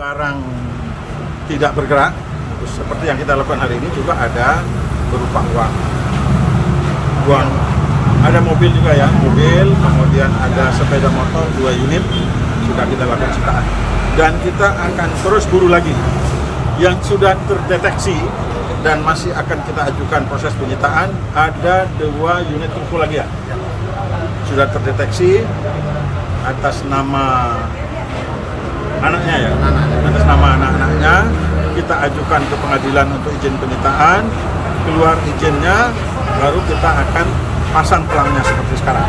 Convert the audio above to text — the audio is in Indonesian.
barang tidak bergerak, seperti yang kita lakukan hari ini juga ada berupa uang. Ada mobil juga ya, mobil, kemudian ada sepeda motor 2 unit sudah kita lakukan sitaan. Dan kita akan terus buru lagi yang sudah terdeteksi dan masih akan kita ajukan proses penyitaan. Ada 2 unit truk lagi ya, sudah terdeteksi atas nama anaknya ya, atas nama anak-anaknya. Kita ajukan ke pengadilan untuk izin penyitaan, keluar izinnya, baru kita akan pasang pelangnya seperti sekarang.